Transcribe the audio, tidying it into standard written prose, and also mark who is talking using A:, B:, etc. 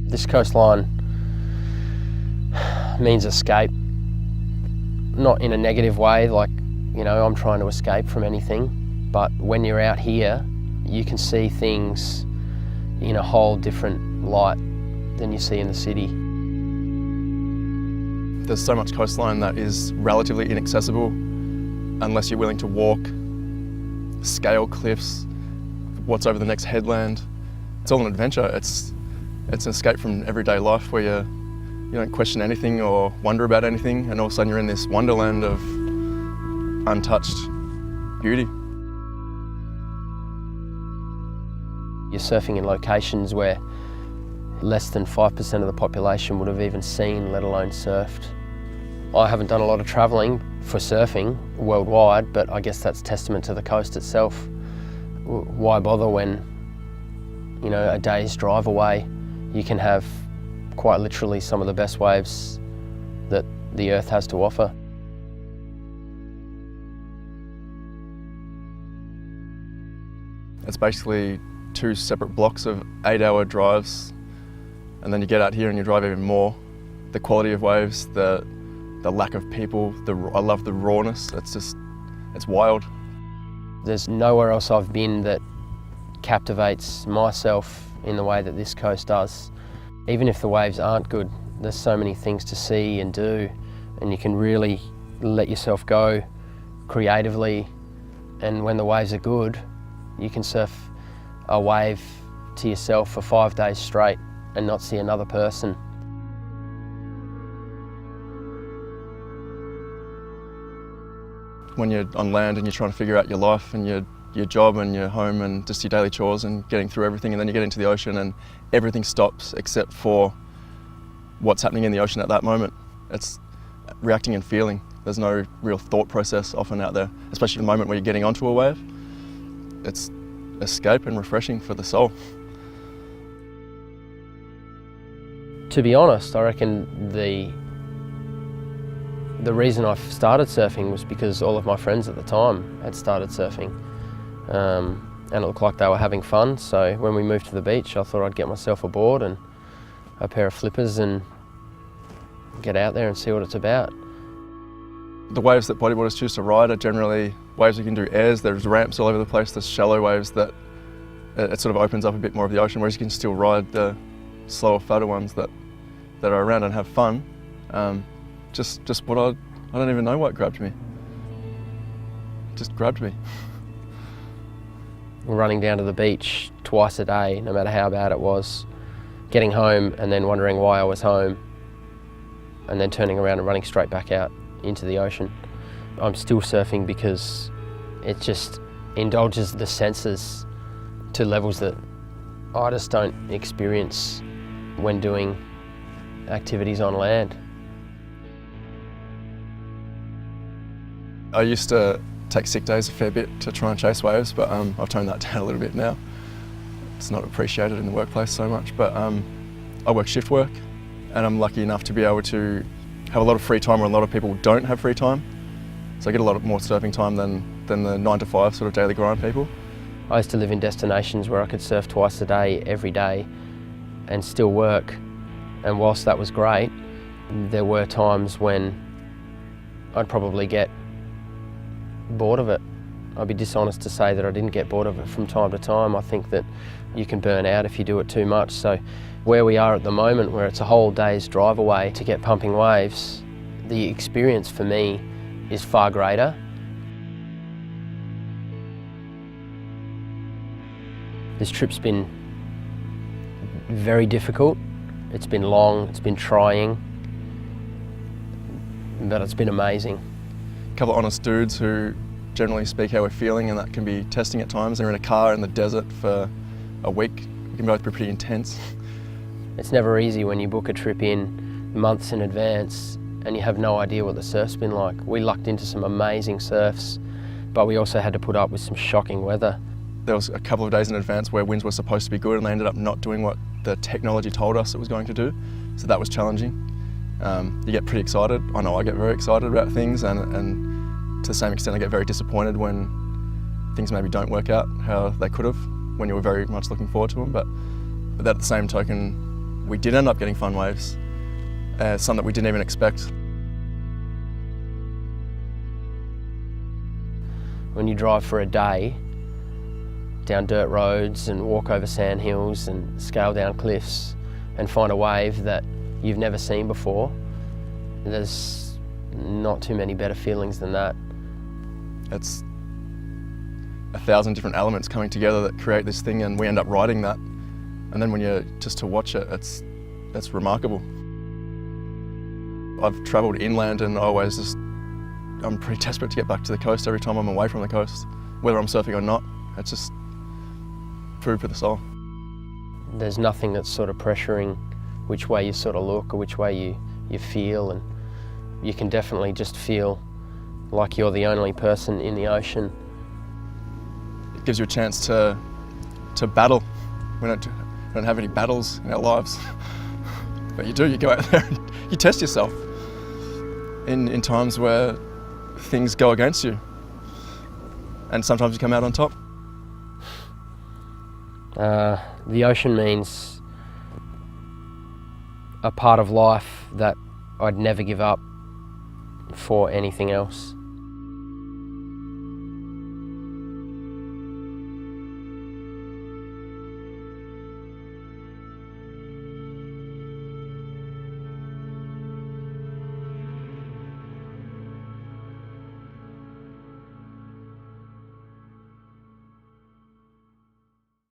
A: This coastline means escape, not in a negative way, like, you know, I'm trying to escape from anything, but when you're out here, you can see things in a whole different light than you see in the city.
B: There's so much coastline that is relatively inaccessible unless you're willing to walk, scale cliffs, what's over the next headland. It's all an adventure. It's an escape from everyday life where you don't question anything or wonder about anything, and all of a sudden you're in this wonderland of untouched beauty.
A: You're surfing in locations where less than 5% of the population would have even seen, let alone surfed. I haven't done a lot of travelling for surfing worldwide, but I guess that's testament to the coast itself. Why bother when, you know, a day's drive away, you can have quite literally some of the best waves that the earth has to offer.
B: It's basically 2 separate blocks of 8-hour drives, and then you get out here and you drive even more. The quality of waves, the lack of people, I love the rawness. It's wild.
A: There's nowhere else I've been that captivates myself in the way that this coast does. Even if the waves aren't good, there's so many things to see and do, and you can really let yourself go creatively. And when the waves are good, you can surf a wave to yourself for 5 days straight and not see another person.
B: When you're on land and you're trying to figure out your life and your job and your home and just your daily chores and getting through everything, and then you get into the ocean and everything stops except for what's happening in the ocean at that moment. It's reacting and feeling. There's no real thought process often out there, especially the moment where you're getting onto a wave. It's escape and refreshing for the soul.
A: To be honest, I reckon the reason I started surfing was because all of my friends at the time had started surfing. And it looked like they were having fun, so when we moved to the beach I thought I'd get myself a board and a pair of flippers and get out there and see what it's about.
B: The waves that bodyboarders choose to ride are generally waves you can do airs. There's ramps all over the place. There's shallow waves that it sort of opens up a bit more of the ocean, whereas you can still ride the slower, fatter ones that are around and have fun. Just what I don't even know what grabbed me. Just grabbed me.
A: Running down to the beach twice a day, no matter how bad it was, getting home and then wondering why I was home, and then turning around and running straight back out into the ocean. I'm still surfing because it just indulges the senses to levels that I just don't experience when doing activities on land.
B: I used to take sick days a fair bit to try and chase waves, but I've toned that down a little bit now. It's not appreciated in the workplace so much, but I work shift work, and I'm lucky enough to be able to have a lot of free time where a lot of people don't have free time. So I get a lot more surfing time than the 9-to-5 sort of daily grind people.
A: I used to live in destinations where I could surf twice a day, every day, and still work. And whilst that was great, there were times when I'd probably get bored of it. I'd be dishonest to say that I didn't get bored of it from time to time. I think that you can burn out if you do it too much. So where we are at the moment, where it's a whole day's drive away to get pumping waves, the experience for me is far greater. This trip's been very difficult. It's been long, it's been trying, but it's been amazing.
B: A couple of honest dudes who generally speak how we're feeling, and that can be testing at times. They're in a car in the desert for a week. It can both be pretty intense.
A: It's never easy when you book a trip in months in advance and you have no idea what the surf's been like. We lucked into some amazing surfs, but we also had to put up with some shocking weather.
B: There was a couple of days in advance where winds were supposed to be good, and they ended up not doing what the technology told us it was going to do. So that was challenging. You get pretty excited. I know I get very excited about things, and to the same extent I get very disappointed when things maybe don't work out how they could have, when you were very much looking forward to them. But at the same token, we did end up getting fun waves, some that we didn't even expect.
A: When you drive for a day down dirt roads and walk over sand hills and scale down cliffs and find a wave that you've never seen before, there's not too many better feelings than that.
B: It's 1,000 different elements coming together that create this thing, and we end up riding that. And then when you're just to watch it, it's remarkable. I've travelled inland and I'm pretty desperate to get back to the coast every time I'm away from the coast, whether I'm surfing or not. It's just food for the soul.
A: There's nothing that's sort of pressuring which way you sort of look or which way you feel, and you can definitely just feel like you're the only person in the ocean.
B: It gives you a chance to battle. We don't have any battles in our lives, but you do. You go out there and you test yourself in times where things go against you, and sometimes you come out on top.
A: The ocean means a part of life that I'd never give up for anything else.